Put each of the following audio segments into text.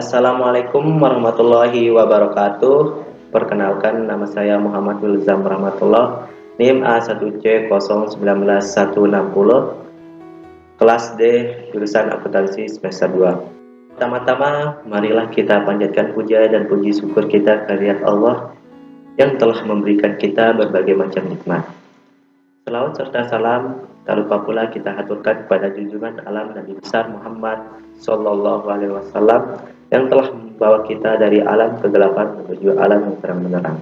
Assalamualaikum warahmatullahi wabarakatuh. Perkenalkan, nama saya Muhammad Wilzam Rahmatullah, NIM A1C019160, kelas D, jurusan akuntansi semester 2. Pertama-tama, marilah kita panjatkan puja dan puji syukur kita kehadirat Allah yang telah memberikan kita berbagai macam nikmat. Selawat serta salam tak lupa pula kita haturkan kepada junjungan alam Nabi besar Muhammad Sallallahu Alaihi Wasallam yang telah membawa kita dari alam kegelapan menuju alam yang terang benderang.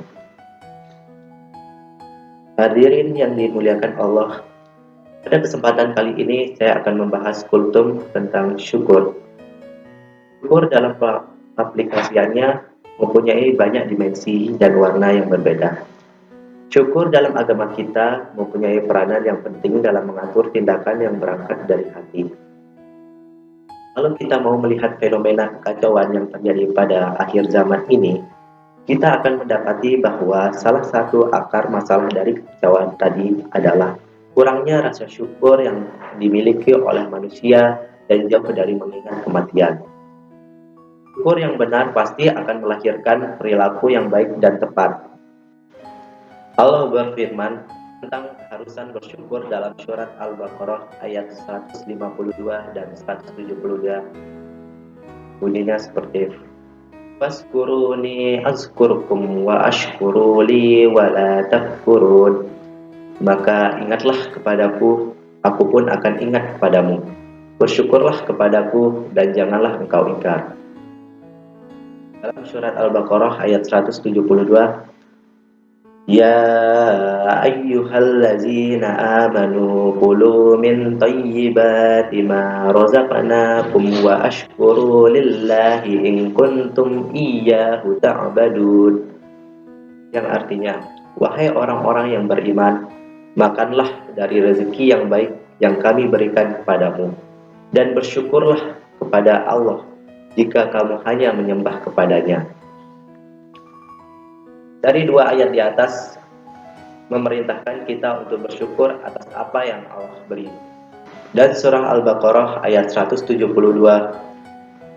Hadirin yang dimuliakan Allah, pada kesempatan kali ini saya akan membahas kultum tentang syukur. Syukur dalam aplikasiannya mempunyai banyak dimensi dan warna yang berbeda. Syukur dalam agama kita mempunyai peranan yang penting dalam mengatur tindakan yang berangkat dari hati. Kalau kita mau melihat fenomena kekacauan yang terjadi pada akhir zaman ini, kita akan mendapati bahwa salah satu akar masalah dari kekacauan tadi adalah kurangnya rasa syukur yang dimiliki oleh manusia dan jauh dari mengingat kematian. Syukur yang benar pasti akan melahirkan perilaku yang baik dan tepat. Allah berfirman tentang keharusan bersyukur dalam surat Al-Baqarah ayat 152 dan 172. Bunyinya seperti Faskuruni azkurkum wa ashkuruli wa la takfurun. Maka ingatlah kepadaku, aku pun akan ingat kepadamu. Bersyukurlah kepadaku dan janganlah engkau ingkar. Dalam surat Al-Baqarah ayat 172, Ya ayyuhallazina amanu kulu min tayyibati ma razaqnakum wa ashkuru lillahi in kuntum iyyahu ta'badun. Yang artinya, wahai orang-orang yang beriman, makanlah dari rezeki yang baik yang kami berikan kepadamu, dan bersyukurlah kepada Allah jika kamu hanya menyembah kepadanya. Dari dua ayat di atas memerintahkan kita untuk bersyukur atas apa yang Allah beri. Dan surah Al-Baqarah ayat 172,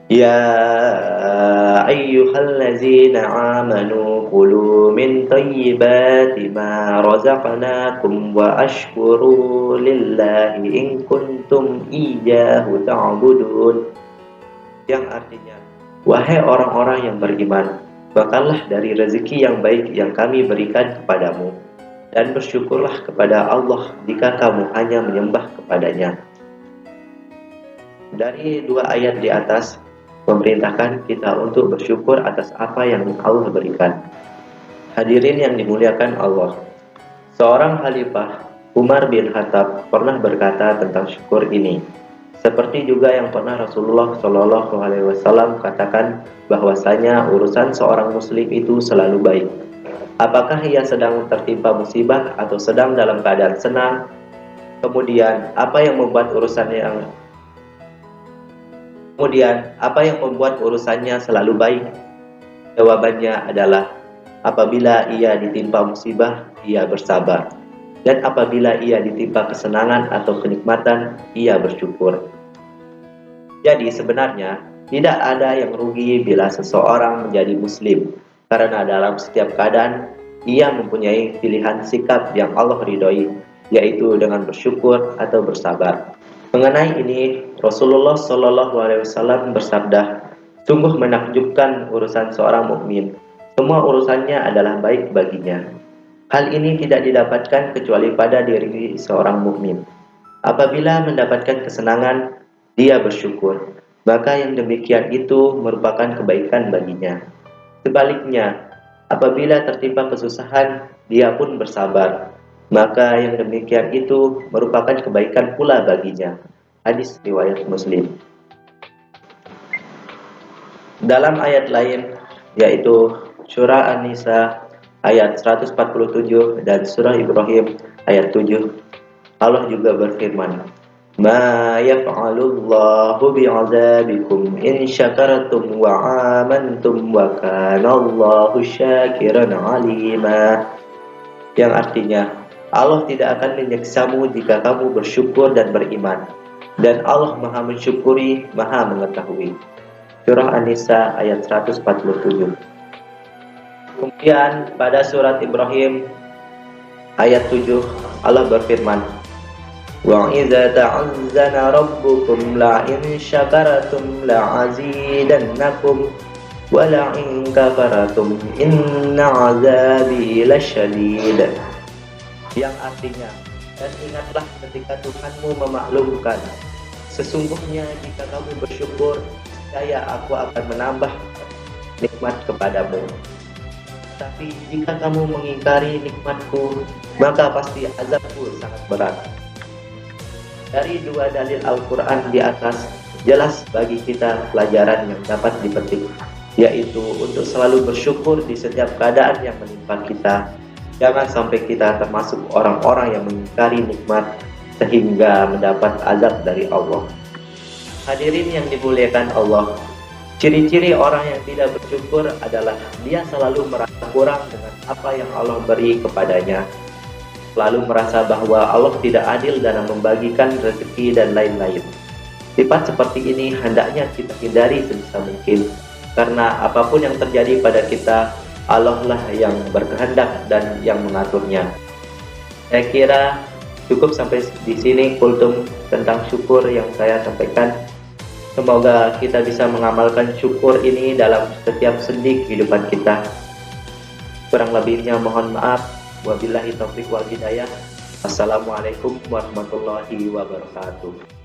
Ya ayyuhallazina amanu kulu min tayyibati ma razaqnakum wa ashkuru lillahi in kuntum iyyahu ta'budun. Yang artinya, wahai orang-orang yang beriman, makanlah dari rezeki yang baik yang kami berikan kepadamu, dan bersyukurlah kepada Allah jika kamu hanya menyembah kepadanya. Dari dua ayat di atas memerintahkan kita untuk bersyukur atas apa yang Allah berikan. Hadirin yang dimuliakan Allah, seorang khalifah Umar bin Khattab pernah berkata tentang syukur ini, seperti juga yang pernah Rasulullah Shallallahu Alaihi Wasallam katakan bahwasanya urusan seorang muslim itu selalu baik. Apakah ia sedang tertimpa musibah atau sedang dalam keadaan senang? Kemudian apa yang membuat urusannya selalu baik? Jawabannya adalah apabila ia ditimpa musibah, ia bersabar. Dan apabila ia ditimpa kesenangan atau kenikmatan, ia bersyukur. Jadi sebenarnya tidak ada yang rugi bila seseorang menjadi muslim, karena dalam setiap keadaan ia mempunyai pilihan sikap yang Allah ridhoi, yaitu dengan bersyukur atau bersabar. Mengenai ini, Rasulullah Shallallahu Alaihi Wasallam bersabda, sungguh menakjubkan urusan seorang mukmin. Semua urusannya adalah baik baginya. Hal ini tidak didapatkan kecuali pada diri seorang mukmin. Apabila mendapatkan kesenangan, dia bersyukur, maka yang demikian itu merupakan kebaikan baginya. Sebaliknya, apabila tertimpa kesusahan, dia pun bersabar, maka yang demikian itu merupakan kebaikan pula baginya. Hadis riwayat Muslim. Dalam ayat lain, yaitu surah An-Nisa ayat 147 dan surah Ibrahim ayat 7, Allah juga berfirman, Ma yaf'alullahu bi'azabikum in syakartum wa amantum wa kanallahu syakiran alima. Yang artinya, Allah tidak akan menyiksamu jika kamu bersyukur dan beriman, dan Allah Maha mensyukuri, Maha mengetahui. Surah An-Nisa ayat 147. Kemudian pada surat Ibrahim ayat 7 Allah berfirman, wa idza ta'azzana rabbukum la in syakartum la azidannakum wa la in kafaratum inna azabi lasyadid. Yang artinya, dan ingatlah ketika Tuhanmu memaklumkan, sesungguhnya jika kamu bersyukur, saya aku akan menambah nikmat kepadamu. Tapi jika kamu mengingkari nikmatku, maka pasti azabku sangat berat. Dari dua dalil Al-Quran di atas, jelas bagi kita pelajaran yang dapat dipetik, yaitu untuk selalu bersyukur di setiap keadaan yang menimpa kita. Jangan sampai kita termasuk orang-orang yang mengingkari nikmat sehingga mendapat azab dari Allah. Hadirin yang dimuliakan Allah, ciri-ciri orang yang tidak bersyukur adalah dia selalu merasa kurang dengan apa yang Allah beri kepadanya, selalu merasa bahwa Allah tidak adil dalam membagikan rezeki dan lain-lain. Sifat seperti ini hendaknya kita hindari sebisa mungkin, karena apapun yang terjadi pada kita, Allah lah yang berkehendak dan yang mengaturnya. Saya kira cukup sampai di sini kultum tentang syukur yang saya sampaikan. Semoga kita bisa mengamalkan syukur ini dalam setiap sendi kehidupan kita. Kurang lebihnya mohon maaf. Wabillahi taufiq wal hidayah. Assalamualaikum warahmatullahi wabarakatuh.